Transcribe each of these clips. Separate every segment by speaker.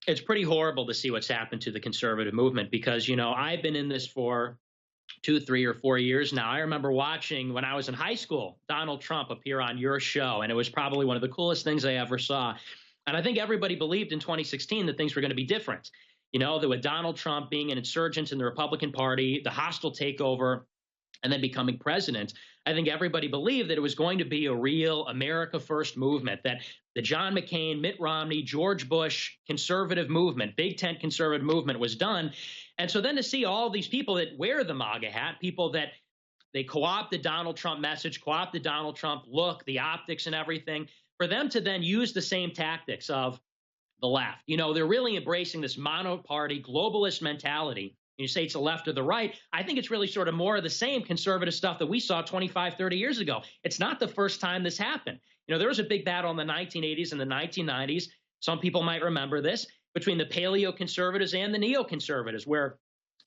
Speaker 1: It's pretty horrible to see what's happened to the conservative movement because, I've been in this for 2, 3, or 4 years now. I remember watching when I was in high school, Donald Trump appear on your show, and it was probably one of the coolest things I ever saw. And I think everybody believed in 2016 that things were going to be different. That with Donald Trump being an insurgent in the Republican Party, the hostile takeover, and then becoming president, I think everybody believed that it was going to be a real America First movement, that the John McCain, Mitt Romney, George Bush conservative movement, Big Tent conservative movement was done. And so then to see all these people that wear the MAGA hat, people that they co-opt the Donald Trump message, co-opt the Donald Trump look, the optics and everything, for them to then use the same tactics of the left. They're really embracing this mono-party globalist mentality. You say it's the left or the right. I think it's really sort of more of the same conservative stuff that we saw 25, 30 years ago. It's not the first time this happened. There was a big battle in the 1980s and the 1990s. Some people might remember this, between the paleo-conservatives and the neoconservatives, where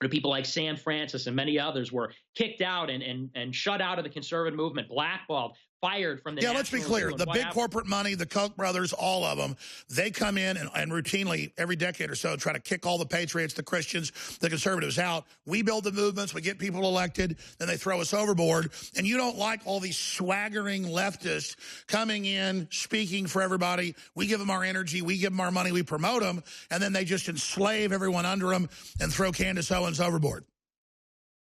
Speaker 1: people like Sam Francis and many others were kicked out and shut out of the conservative movement, blackballed, fired from the
Speaker 2: Yeah, let's be clear. The big corporate money, the Koch brothers, all of them, they come in and routinely, every decade or so, try to kick all the patriots, the Christians, the conservatives out. We build the movements, we get people elected, then they throw us overboard. And you don't like all these swaggering leftists coming in, speaking for everybody. We give them our energy, we give them our money, we promote them, and then they just enslave everyone under them and throw Candace Owens overboard.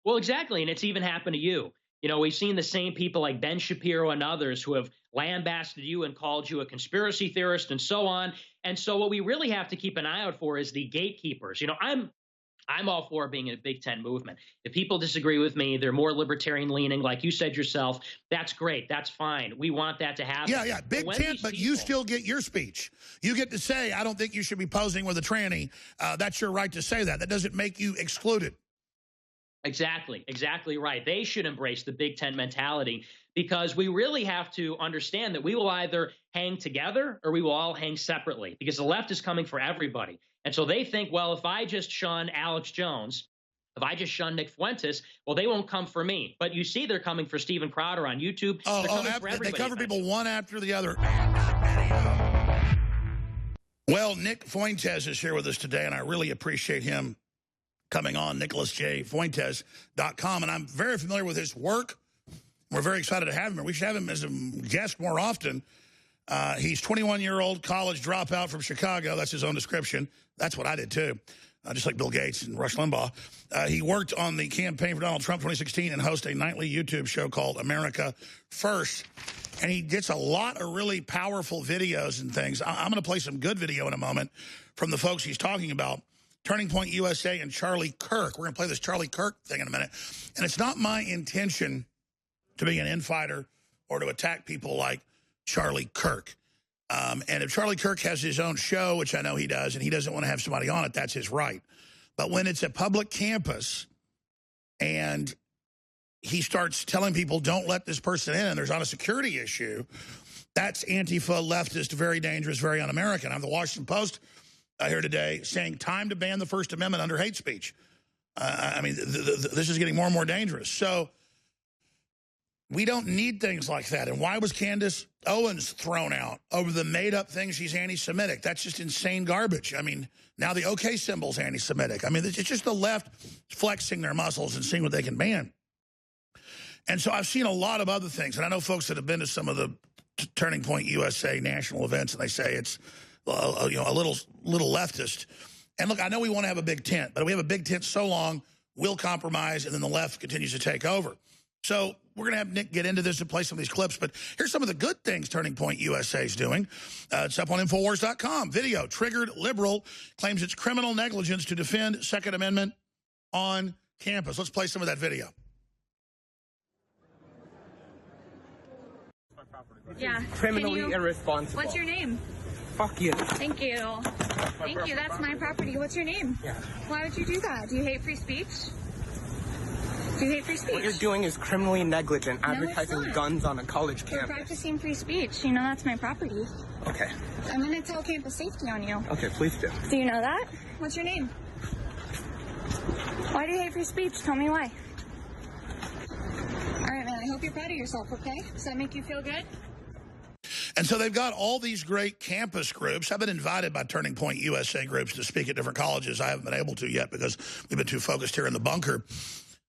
Speaker 1: Well, exactly, and it's even happened to you. We've seen the same people like Ben Shapiro and others who have lambasted you and called you a conspiracy theorist and so on. And so what we really have to keep an eye out for is the gatekeepers. I'm all for being in a Big Tent movement. If people disagree with me, they're more libertarian leaning, like you said yourself, that's great. That's fine. We want that to happen.
Speaker 2: Yeah, Big Tent, but you still get your speech. You get to say, I don't think you should be posing with a tranny. That's your right to say that. That doesn't make you excluded.
Speaker 1: Exactly right. They should embrace the Big Tent mentality, because we really have to understand that we will either hang together or we will all hang separately, because the left is coming for everybody. And so they think, well, if I just shun Alex Jones, if I just shun Nick Fuentes, well, they won't come for me. But you see they're coming for Steven Crowder on YouTube.
Speaker 2: They cover people one after the other. Well, Nick Fuentes is here with us today, and I really appreciate him coming on, nicholasjfuentes.com. And I'm very familiar with his work. We're very excited to have him. We should have him as a guest more often. He's 21-year-old college dropout from Chicago. That's his own description. That's what I did, too, just like Bill Gates and Rush Limbaugh. He worked on the campaign for Donald Trump 2016 and hosts a nightly YouTube show called America First. And he gets a lot of really powerful videos and things. I'm going to play some good video in a moment from the folks he's talking about. Turning Point USA and Charlie Kirk. We're going to play this Charlie Kirk thing in a minute. And it's not my intention to be an infighter or to attack people like Charlie Kirk. And if Charlie Kirk has his own show, which I know he does, and he doesn't want to have somebody on it, that's his right. But when it's a public campus and he starts telling people, don't let this person in, and there's not a security issue, that's Antifa, leftist, very dangerous, very un-American. I'm the Washington Post here today saying time to ban the First Amendment under hate speech. This is getting more and more dangerous. So we don't need things like that. And why was Candace Owens thrown out over the made-up thing she's anti-Semitic? That's just insane garbage. Now the OK symbol's anti-Semitic. It's just the left flexing their muscles and seeing what they can ban. And so I've seen a lot of other things. And I know folks that have been to some of the Turning Point USA national events, and they say it's a little leftist. And look, I know we want to have a big tent, but if we have a big tent so long, we'll compromise, and then the left continues to take over. So we're going to have Nick get into this and play some of these clips, but here's some of the good things Turning Point USA is doing. It's up on Infowars.com. Video, triggered liberal, claims it's criminal negligence to defend Second Amendment on campus. Let's play some of that video.
Speaker 3: Yeah.
Speaker 4: Criminally irresponsible.
Speaker 3: What's your name?
Speaker 4: Fuck you.
Speaker 3: Thank you. Thank you. That's my property. What's your name?
Speaker 4: Yeah.
Speaker 3: Why would you do that? Do you hate free speech? Do you hate free speech?
Speaker 4: What you're doing is criminally negligent, advertising
Speaker 3: it's not.
Speaker 4: Guns on a college
Speaker 3: We're
Speaker 4: campus.
Speaker 3: practicing free speech. You know that's my property.
Speaker 4: Okay.
Speaker 3: I'm going to tell campus safety on you.
Speaker 4: Okay, please do.
Speaker 3: Do you know that? What's your name? Why do you hate free speech? Tell me why. All right, man. I hope you're proud of yourself, okay? Does that make you feel good?
Speaker 2: And so they've got all these great campus groups. I've been invited by Turning Point USA groups to speak at different colleges. I haven't been able to yet because we've been too focused here in the bunker.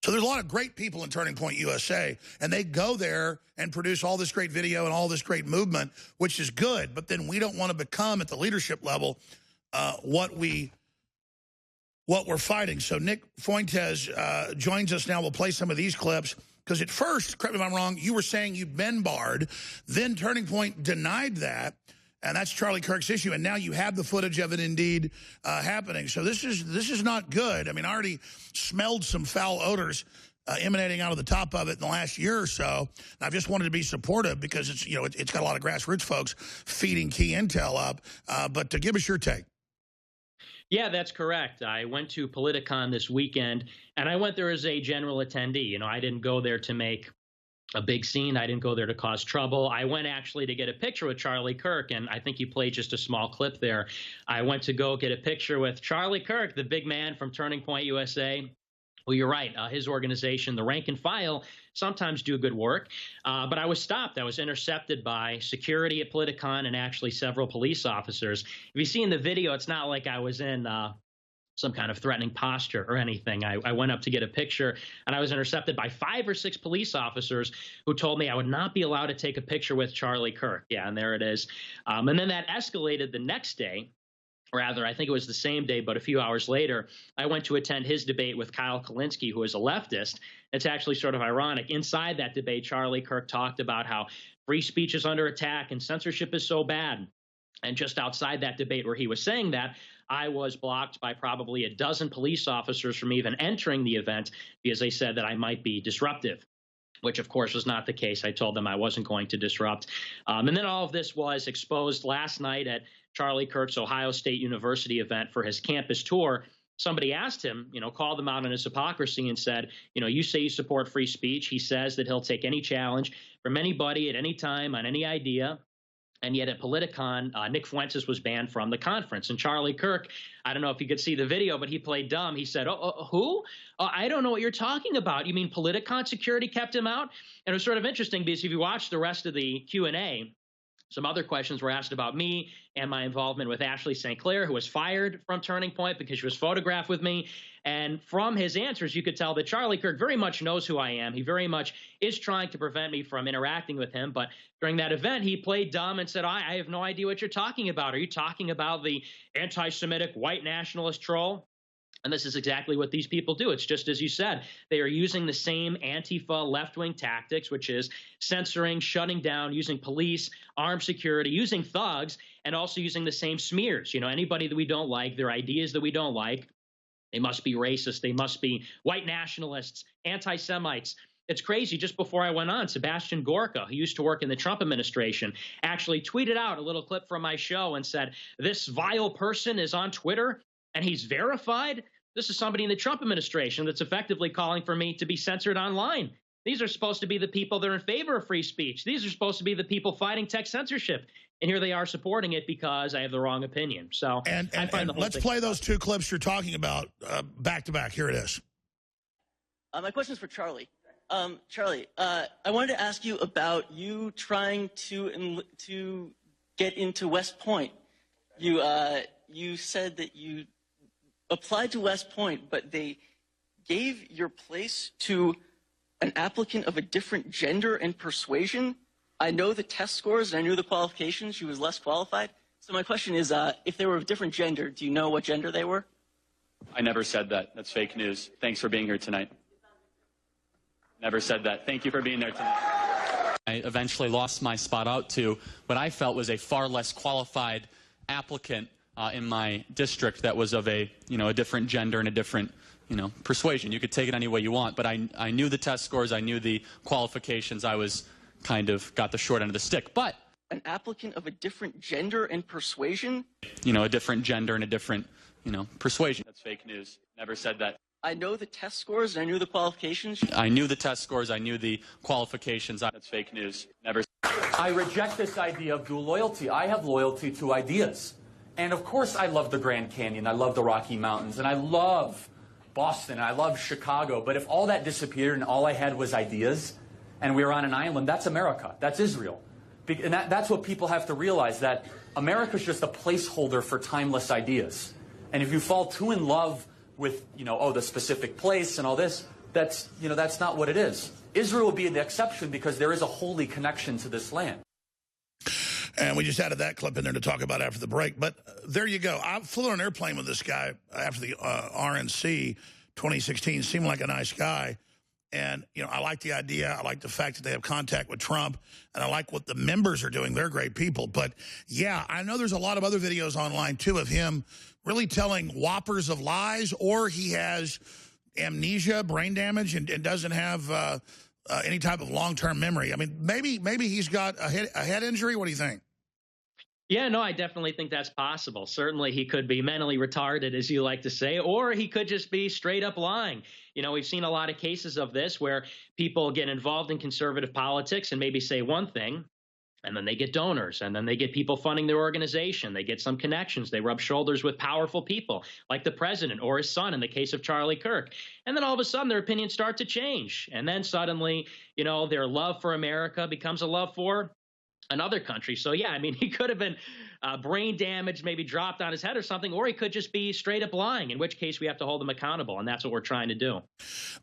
Speaker 2: So there's a lot of great people in Turning Point USA, and they go there and produce all this great video and all this great movement, which is good. But then we don't want to become, at the leadership level, what we're fighting. So Nick Fuentes joins us now. We'll play some of these clips. Because at first, correct me if I'm wrong, you were saying you'd been barred. Then Turning Point denied that. And that's Charlie Kirk's issue. And now you have the footage of it indeed happening. So this is not good. I mean, I already smelled some foul odors emanating out of the top of it in the last year or so. And I've just wanted to be supportive because it's, you know, it's got a lot of grassroots folks feeding key intel up. But to give us your take.
Speaker 1: Yeah, that's correct. I went to Politicon this weekend, and I went there as a general attendee. You know, I didn't go there to make a big scene. I didn't go there to cause trouble. I went actually to get a picture with Charlie Kirk, and I think you played just a small clip there. I went to go get a picture with Charlie Kirk, the big man from Turning Point USA. Well, you're right. His organization, the Rank and File, sometimes do good work. But I was stopped. I was intercepted by security at Politicon and actually several police officers. If you see in the video, it's not like I was in some kind of threatening posture or anything. I went up to get a picture, and I was intercepted by 5 or 6 police officers who told me I would not be allowed to take a picture with Charlie Kirk. Yeah, and there it is. And then that escalated the next day. Rather, I think it was the same day, but a few hours later, I went to attend his debate with Kyle Kulinski, who is a leftist. It's actually sort of ironic. Inside that debate, Charlie Kirk talked about how free speech is under attack and censorship is so bad. And just outside that debate where he was saying that, I was blocked by probably a dozen police officers from even entering the event because they said that I might be disruptive, which, of course, was not the case. I told them I wasn't going to disrupt. And then all of this was exposed last night at Charlie Kirk's Ohio State University event for his campus tour. Somebody asked him, you know, called him out on his hypocrisy and said, you know, you say you support free speech. He says that he'll take any challenge from anybody at any time on any idea. And yet at Politicon, Nick Fuentes was banned from the conference. And Charlie Kirk, I don't know if you could see the video, but he played dumb. He said, who? I don't know what you're talking about. You mean Politicon security kept him out? And it was sort of interesting because if you watch the rest of the Q&A, some other questions were asked about me and my involvement with Ashley St. Clair, who was fired from Turning Point because she was photographed with me. And from his answers, you could tell that Charlie Kirk very much knows who I am. He very much is trying to prevent me from interacting with him. But during that event, he played dumb and said, I have no idea what you're talking about. Are you talking about the anti-Semitic white nationalist troll? And this is exactly what these people do. It's just as you said. They are using the same Antifa left-wing tactics, which is censoring, shutting down, using police, armed security, using thugs, and also using the same smears. You know, anybody that we don't like, their ideas that we don't like, they must be racist. They must be white nationalists, anti-Semites. It's crazy. Just before I went on, Sebastian Gorka, who used to work in the Trump administration, actually tweeted out a little clip from my show and said, this vile person is on Twitter and he's verified. This is somebody in the Trump administration that's effectively calling for me to be censored online. These are supposed to be the people that are in favor of free speech. These are supposed to be the people fighting tech censorship. And here they are supporting it because I have the wrong opinion. So
Speaker 2: and let's play those 2 clips you're talking about back to back. Here it is.
Speaker 5: My question is for Charlie. Charlie, I wanted to ask you about you trying to get into West Point. You said that you applied to West Point, but they gave your place to an applicant of a different gender and persuasion. I know the test scores and I knew the qualifications. She was less qualified. So my question is, if they were of a different gender, do you know what gender they were?
Speaker 6: I never said that. That's fake news. Thanks for being here tonight. Never said that. Thank you for being there tonight. I eventually lost my spot out to what I felt was a far less qualified applicant in my district that was of a different gender and a different, persuasion. You could take it any way you want, but I knew the test scores, I knew the qualifications. I was kind of got the short end of the stick. But
Speaker 5: an applicant of a different gender and persuasion?
Speaker 6: A different gender and a different, persuasion. That's fake news. Never said that.
Speaker 5: I know the test scores and I knew the qualifications.
Speaker 6: I knew the test scores, I knew the qualifications. That's fake news. Never.
Speaker 7: I reject this idea of dual loyalty. I have loyalty to ideas. And of course I love the Grand Canyon, I love the Rocky Mountains, and I love Boston, I love Chicago. But if all that disappeared and all I had was ideas, and we were on an island, that's America, that's Israel. And that's what people have to realize, that America's just a placeholder for timeless ideas. And if you fall too in love with, the specific place and all this, that's not what it is. Israel will be the exception because there is a holy connection to this land.
Speaker 2: And we just added that clip in there to talk about after the break. But there you go. I flew on an airplane with this guy after the RNC 2016. Seemed like a nice guy. And, I like the idea. I like the fact that they have contact with Trump. And I like what the members are doing. They're great people. But, yeah, I know there's a lot of other videos online, too, of him really telling whoppers of lies, or he has amnesia, brain damage, and doesn't have any type of long-term memory. I mean, maybe he's got a head injury. What do you think?
Speaker 1: Yeah, no, I definitely think that's possible. Certainly he could be mentally retarded, as you like to say, or he could just be straight up lying. We've seen a lot of cases of this where people get involved in conservative politics and maybe say one thing, and then they get donors, and then they get people funding their organization. They get some connections. They rub shoulders with powerful people like the president or his son in the case of Charlie Kirk. And then all of a sudden their opinions start to change. And then suddenly, their love for America becomes a love for another country. So, yeah, I mean, he could have been brain damaged, maybe dropped on his head or something, or he could just be straight up lying, in which case we have to hold him accountable. And that's what we're trying to do.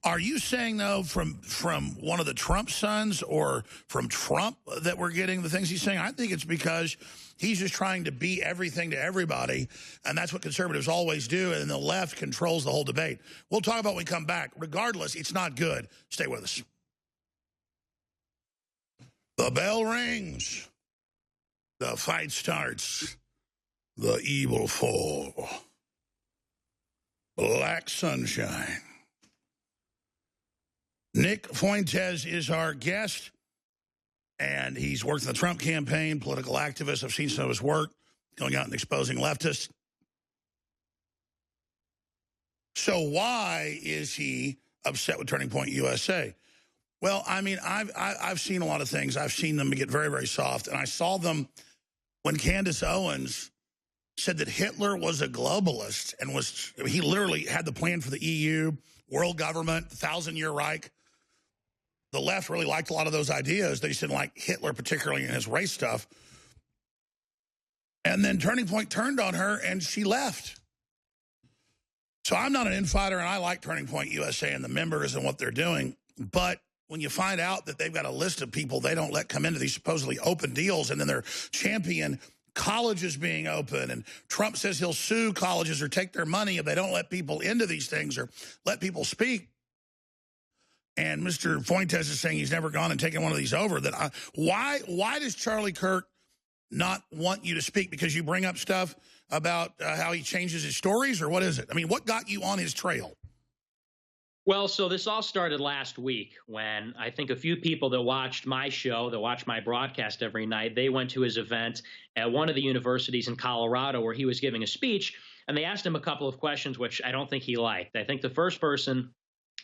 Speaker 2: Are you saying, though, from one of the Trump sons or from Trump that we're getting the things he's saying? I think it's because he's just trying to be everything to everybody. And that's what conservatives always do. And the left controls the whole debate. We'll talk about when we come back. Regardless, it's not good. Stay with us. The bell rings. The fight starts. The evil fall. Black sunshine. Nick Fuentes is our guest, and he's worked in the Trump campaign, political activist. I've seen some of his work going out and exposing leftists. So why is he upset with Turning Point USA? Well, I mean, I've seen a lot of things. I've seen them get very, very soft. And I saw them when Candace Owens said that Hitler was a globalist and he literally had the plan for the EU, world government, the 1,000-year Reich. The left really liked a lot of those ideas. They just didn't like Hitler, particularly in his race stuff. And then Turning Point turned on her and she left. So I'm not an infighter, and I like Turning Point USA and the members and what they're doing. But when you find out that they've got a list of people they don't let come into these supposedly open deals, and then they're champion colleges being open, and Trump says he'll sue colleges or take their money if they don't let people into these things or let people speak. And Mr. Fuentes is saying he's never gone and taken one of these over. Why does Charlie Kirk not want you to speak? Because you bring up stuff about how he changes his stories, or what is it? I mean, what got you on his trail?
Speaker 1: Well, so this all started last week when I think a few people that watched my show, that watched my broadcast every night, they went to his event at one of the universities in Colorado where he was giving a speech, and they asked him a couple of questions which I don't think he liked. I think the first person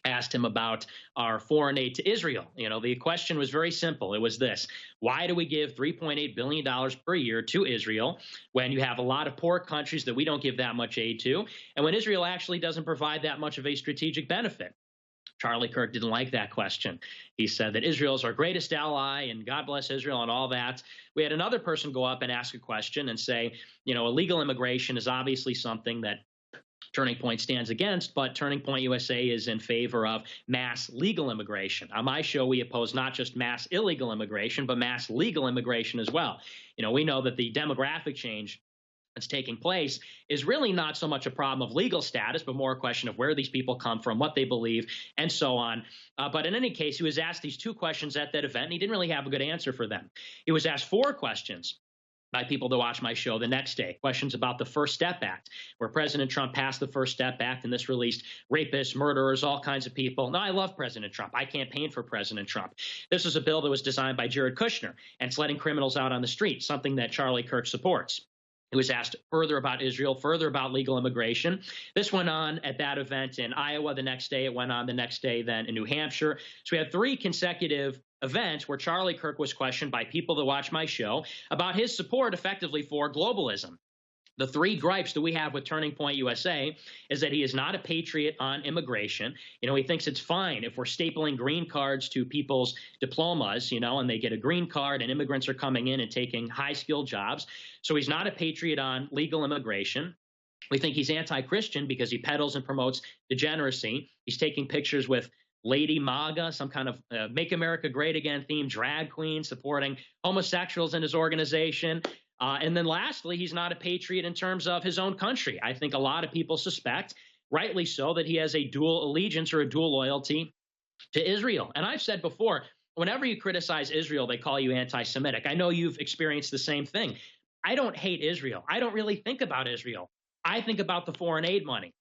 Speaker 1: asked him about our foreign aid to Israel. The question was very simple. It was this: why do we give $3.8 billion per year to Israel when you have a lot of poor countries that we don't give that much aid to, and when Israel actually doesn't provide that much of a strategic benefit? Charlie Kirk didn't like that question. He said that Israel's our greatest ally and God bless Israel and all that. We had another person go up and ask a question and say, illegal immigration is obviously something that Turning Point stands against, but Turning Point USA is in favor of mass legal immigration. On my show, we oppose not just mass illegal immigration, but mass legal immigration as well. We know that the demographic change that's taking place is really not so much a problem of legal status, but more a question of where these people come from, what they believe, and so on. But in any case, he was asked these two questions at that event, and he didn't really have a good answer for them. He was asked four questions by people to watch my show the next day. Questions about the First Step Act, where President Trump passed the First Step Act, and this released rapists, murderers, all kinds of people. Now, I love President Trump. I campaigned for President Trump. This was a bill that was designed by Jared Kushner, and it's letting criminals out on the street, something that Charlie Kirk supports. He was asked further about Israel, further about legal immigration. This went on at that event in Iowa the next day. It went on the next day then in New Hampshire. So we had three consecutive events where Charlie Kirk was questioned by people that watch my show about his support effectively for globalism. The three gripes that we have with Turning Point USA is that he is not a patriot on immigration. He thinks it's fine if we're stapling green cards to people's diplomas, and they get a green card and immigrants are coming in and taking high-skilled jobs. So he's not a patriot on legal immigration. We think he's anti-Christian because he peddles and promotes degeneracy. He's taking pictures with Lady MAGA, some kind of Make America Great Again themed drag queen, supporting homosexuals in his organization. And then lastly, he's not a patriot in terms of his own country. I think a lot of people suspect, rightly so, that he has a dual allegiance or a dual loyalty to Israel. And I've said before, whenever you criticize Israel, they call you anti-Semitic. I know you've experienced the same thing. I don't hate Israel. I don't really think about Israel. I think about the foreign aid money.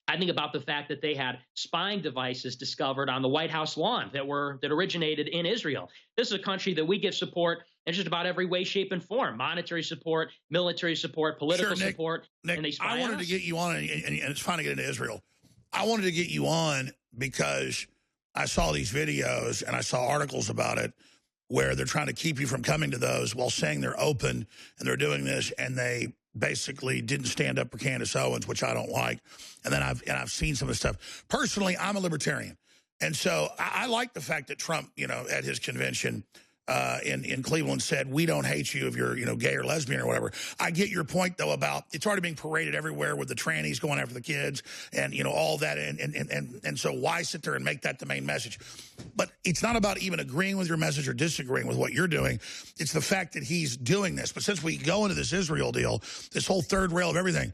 Speaker 1: I think about the fact that they had spying devices discovered on the White House lawn that originated in Israel. This is a country that we give support in just about every way, shape, and form: monetary support, military support, political support.
Speaker 2: Nick,
Speaker 1: and they spy
Speaker 2: I wanted
Speaker 1: on us.
Speaker 2: to get you on, and it's fine to get into Israel. I wanted to get you on because I saw these videos and I saw articles about it where they're trying to keep you from coming to those while saying they're open and they're doing this, and they basically didn't stand up for Candace Owens, which I don't like. And then I've seen some of the stuff. Personally, I'm a libertarian. And so I like the fact that Trump, at his convention in Cleveland said, we don't hate you if you're, gay or lesbian or whatever. I get your point, though, about it's already being paraded everywhere with the trannies going after the kids and, all that. And so why sit there and make that the main message? But it's not about even agreeing with your message or disagreeing with what you're doing. It's the fact that he's doing this. But since we go into this Israel deal, this whole third rail of everything,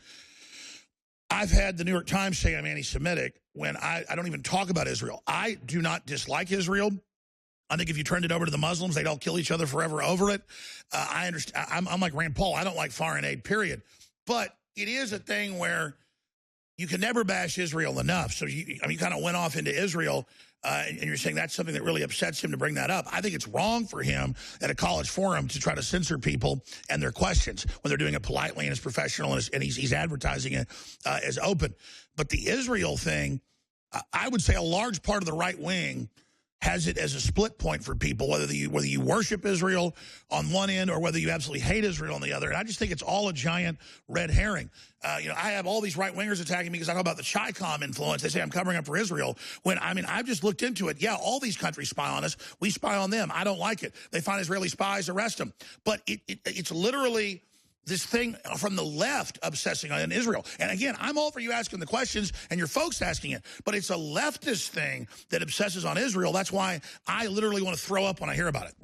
Speaker 2: I've had the New York Times say I'm anti-Semitic when I don't even talk about Israel. I do not dislike Israel. I think if you turned it over to the Muslims, they'd all kill each other forever over it. I understand. I'm like Rand Paul. I don't like foreign aid, period. But it is a thing where you can never bash Israel enough. So you kind of went off into Israel, and you're saying that's something that really upsets him to bring that up. I think it's wrong for him at a college forum to try to censor people and their questions when they're doing it politely and as professional and he's advertising it as open. But the Israel thing, I would say a large part of the right wing has it as a split point for people, whether you worship Israel on one end or whether you absolutely hate Israel on the other. And I just think it's all a giant red herring. I have all these right-wingers attacking me because I know about the Chi-Com influence. They say I'm covering up for Israel. When, I've just looked into it. Yeah, all these countries spy on us. We spy on them. I don't like it. They find Israeli spies, arrest them. But it's literally this thing from the left obsessing on Israel. And again, I'm all for you asking the questions and your folks asking it, but it's a leftist thing that obsesses on Israel. That's why I literally want to throw up when I hear about it.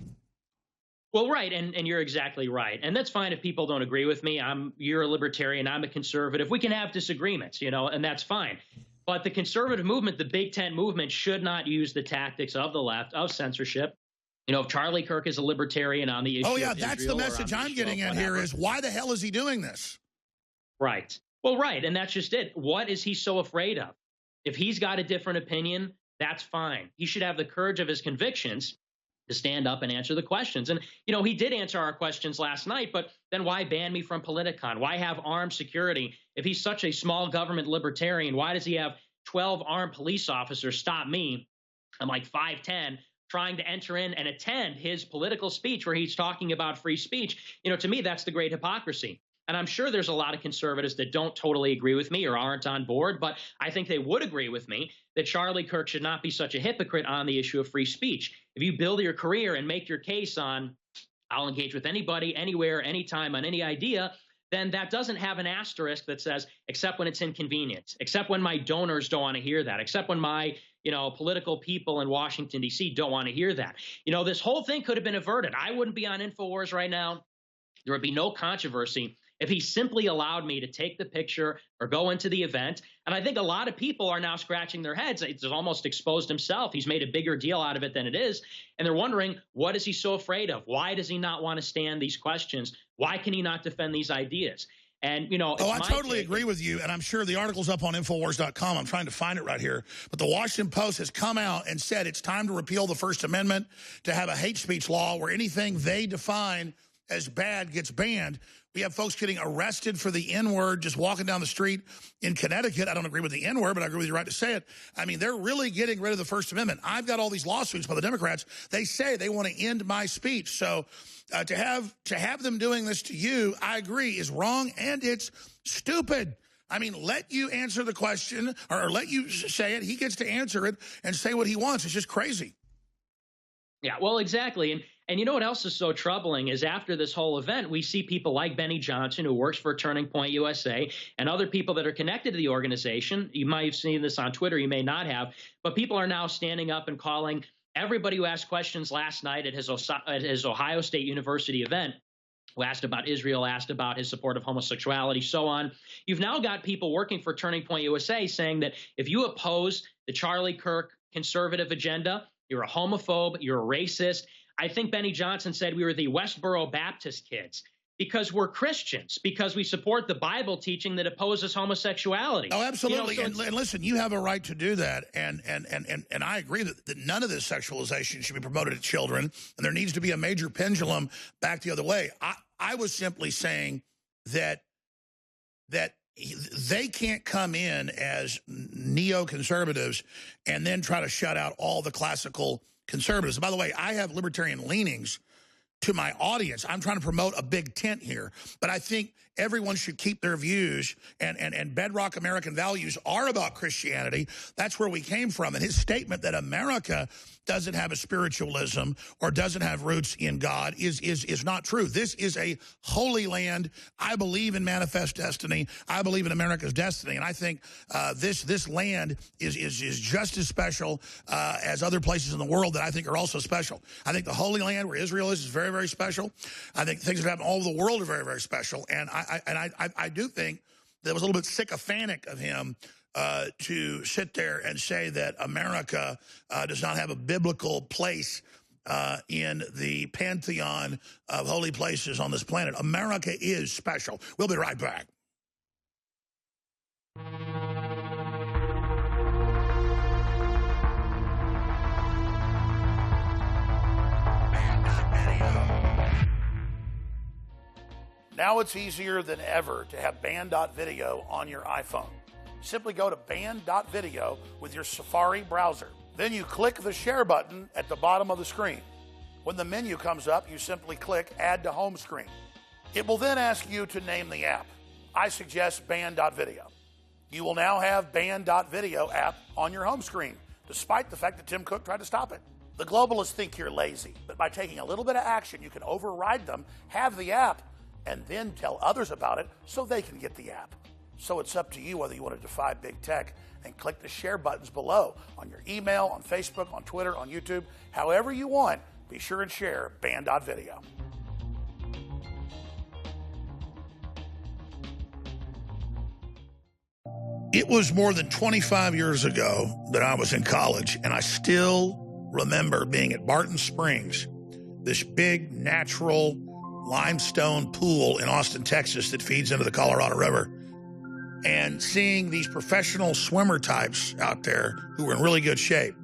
Speaker 1: Well, right, and you're exactly right. And that's fine if people don't agree with me. You're a libertarian, I'm a conservative. We can have disagreements, and that's fine. But the conservative movement, the Big Tent movement, should not use the tactics of the left, of censorship. If Charlie Kirk is a libertarian on the issue.
Speaker 2: Oh, yeah, that's the message I'm getting at here is why the hell is he doing this?
Speaker 1: Right. Well, right. And that's just it. What is he so afraid of? If he's got a different opinion, that's fine. He should have the courage of his convictions to stand up and answer the questions. And, he did answer our questions last night, but then why ban me from Politicon? Why have armed security? If he's such a small government libertarian, why does he have 12 armed police officers stop me? I'm like 5'10", trying to enter in and attend his political speech where he's talking about free speech. To me, that's the great hypocrisy. And I'm sure there's a lot of conservatives that don't totally agree with me or aren't on board, but I think they would agree with me that Charlie Kirk should not be such a hypocrite on the issue of free speech. If you build your career and make your case on, I'll engage with anybody, anywhere, anytime, on any idea, then that doesn't have an asterisk that says, except when it's inconvenient, except when my donors don't want to hear that, except when my political people in Washington, D.C. don't want to hear that. This whole thing could have been averted. I wouldn't be on InfoWars right now. There would be no controversy if he simply allowed me to take the picture or go into the event. And I think a lot of people are now scratching their heads. It's almost exposed himself. He's made a bigger deal out of it than it is. And they're wondering, what is he so afraid of? Why does he not want to stand these questions? Why can he not defend these ideas? And, I
Speaker 2: totally agree with you. And I'm sure the article's up on Infowars.com. I'm trying to find it right here. But the Washington Post has come out and said it's time to repeal the First Amendment, to have a hate speech law where anything they define as bad gets banned. We have folks getting arrested for the N-word just walking down the street in Connecticut. I don't agree with the N-word, but I agree with your right to say it. I mean, they're really getting rid of the First Amendment. I've got all these lawsuits by the Democrats. They say they want to end my speech. So to have them doing this to you, I agree, is wrong, and it's stupid. I mean, let you answer the question, or let you say it. He gets to answer it and say what he wants. It's just crazy.
Speaker 1: Yeah, well, exactly. And you know what else is so troubling is after this whole event, we see people like Benny Johnson, who works for Turning Point USA, and other people that are connected to the organization. You might have seen this on Twitter. You may not have. But people are now standing up and calling everybody who asked questions last night at his Ohio State University event, who asked about Israel, asked about his support of homosexuality, so on. You've now got people working for Turning Point USA saying that if you oppose the Charlie Kirk conservative agenda, you're a homophobe, you're a racist. I think Benny Johnson said we were the Westboro Baptist kids because we're Christians, because we support the Bible teaching that opposes homosexuality.
Speaker 2: Oh, absolutely.
Speaker 1: You know,
Speaker 2: and listen, you have a right to do that. And I agree that none of this sexualization should be promoted to children. And there needs to be a major pendulum back the other way. I was simply saying that they can't come in as neoconservatives and then try to shut out all the classical conservatives. By the way, I have libertarian leanings to my audience. I'm trying to promote a big tent here, but I think everyone should keep their views, and bedrock American values are about Christianity. That's where we came from. And his statement that America doesn't have a spiritualism or doesn't have roots in God is not true. This is a holy land. I believe in manifest destiny. I believe in America's destiny. And I think this land is just as special as other places in the world that I think are also special. I think the Holy Land where Israel is very, very special. I think things that happen all over the world are very, very special. And I do think that it was a little bit sycophantic of him to sit there and say that America does not have a biblical place in the pantheon of holy places on this planet. America is special. We'll be right back. Now it's easier than ever to have band.video on your iPhone. Simply go to band.video with your Safari browser. Then you click the share button at the bottom of the screen. When the menu comes up, you simply click Add to Home Screen. It will then ask you to name the app. I suggest band.video. You will now have band.video app on your home screen, despite the fact that Tim Cook tried to stop it. The globalists think you're lazy, but by taking a little bit of action, you can override them, have the app, and then tell others about it so they can get the app. So it's up to you whether you want to defy big tech and click the share buttons below on your email, on Facebook, on Twitter, on YouTube. However you want, be sure and share band.video. It was more than 25 years ago that I was in college, and I still remember being at Barton Springs, this big natural limestone pool in Austin, Texas that feeds into the Colorado River, and seeing these professional swimmer types out there who were in really good shape.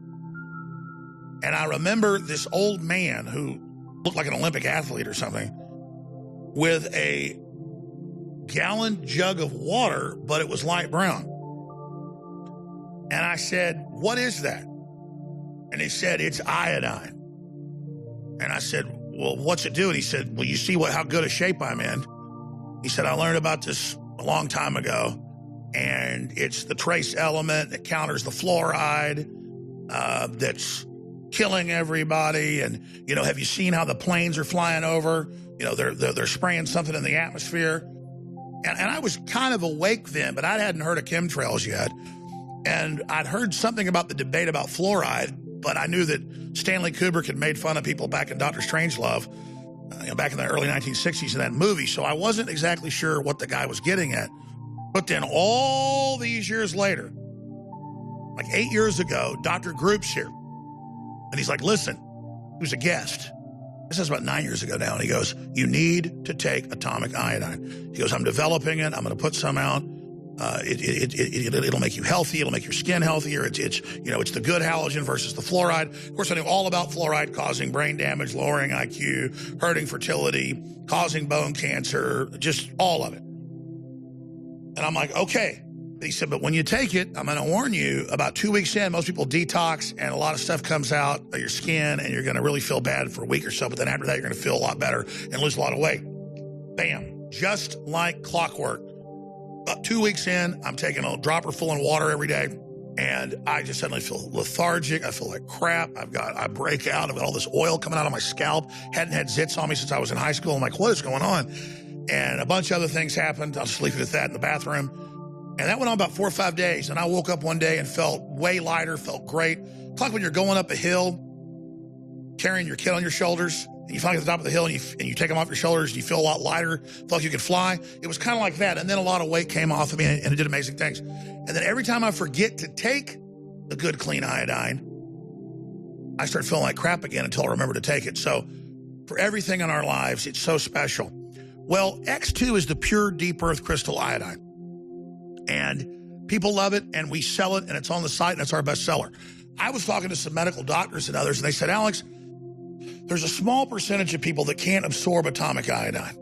Speaker 2: And I remember this old man who looked like an Olympic athlete or something with a gallon jug of water, but it was light brown. And I said, "What is that?" And he said, "It's iodine." And I said, "Well, what's it do?" And he said, "Well, you see how good a shape I'm in." He said, "I learned about this a long time ago, and it's the trace element that counters the fluoride that's killing everybody. And, you know, have you seen how the planes are flying over? You know, they're spraying something in the atmosphere." And I was kind of awake then, but I hadn't heard of chemtrails yet. And I'd heard something about the debate about fluoride, but I knew that Stanley Kubrick had made fun of people back in Dr. Strangelove, back in the early 1960s in that movie. So I wasn't exactly sure what the guy was getting at. But then all these years later, like 8 years ago, Dr. Group's here. And he's like, "Listen," he was a guest. This is about 9 years ago now. And he goes, "You need to take atomic iodine." He goes, "I'm developing it. I'm going to put some out. It'll make you healthy. It'll make your skin healthier. It's the good halogen versus the fluoride. Of course, I knew all about fluoride causing brain damage, lowering IQ, hurting fertility, causing bone cancer, just all of it. And I'm like, okay. He said, but when you take it, I'm going to warn you, about 2 weeks in, most people detox and a lot of stuff comes out of your skin and you're going to really feel bad for a week or so. But then after that, you're going to feel a lot better and lose a lot of weight. Bam. Just like clockwork. About 2 weeks in, I'm taking a dropper full of water every day. And I just suddenly feel lethargic. I feel like crap. I break out. I've got all this oil coming out of my scalp. Hadn't had zits on me since I was in high school. I'm like, what is going on? And a bunch of other things happened. I'll just leave it at that in the bathroom. And that went on about 4 or 5 days. And I woke up one day and felt way lighter, felt great. It's like when you're going up a hill, carrying your kid on your shoulders, and you finally get to the top of the hill and you take them off your shoulders, and you feel a lot lighter, felt like you could fly. It was kind of like that. And then a lot of weight came off of me, and it did amazing things. And then every time I forget to take the good, clean iodine, I start feeling like crap again until I remember to take it. So for everything in our lives, it's so special. Well, X2 is the pure deep earth crystal iodine. And people love it, and we sell it, and it's on the site, and it's our best seller. I was talking to some medical doctors and others, and they said, Alex, there's a small percentage of people that can't absorb atomic iodine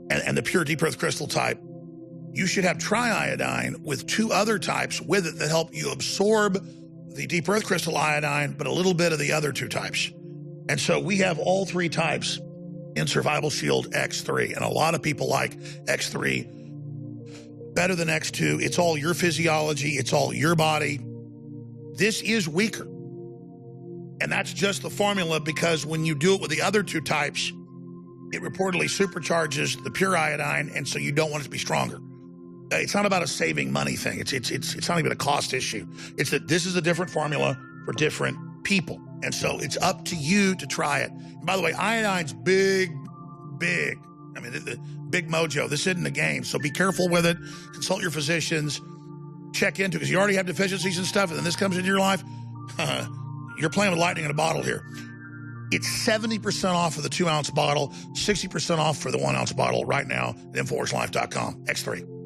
Speaker 2: and the pure deep earth crystal type. You should have triiodine with 2 other types with it that help you absorb the deep earth crystal iodine, but a little bit of the other 2 types. And so we have all 3 types in Survival Shield X3, and a lot of people like X3 better than X2. It's all your physiology. It's all your body. This is weaker. And that's just the formula, because when you do it with the other 2 types, it reportedly supercharges the pure iodine, and so you don't want it to be stronger. It's not about a saving money thing. It's not even a cost issue. It's that this is a different formula for different people. And so it's up to you to try it. And by the way, iodine's big. I mean, the big mojo. This isn't a game, so be careful with it. Consult your physicians. Check into it, because you already have deficiencies and stuff, and then this comes into your life. You're playing with lightning in a bottle here. It's 70% off of the 2-ounce bottle, 60% off for the 1-ounce bottle right now at InfoWarsLife.com. X3.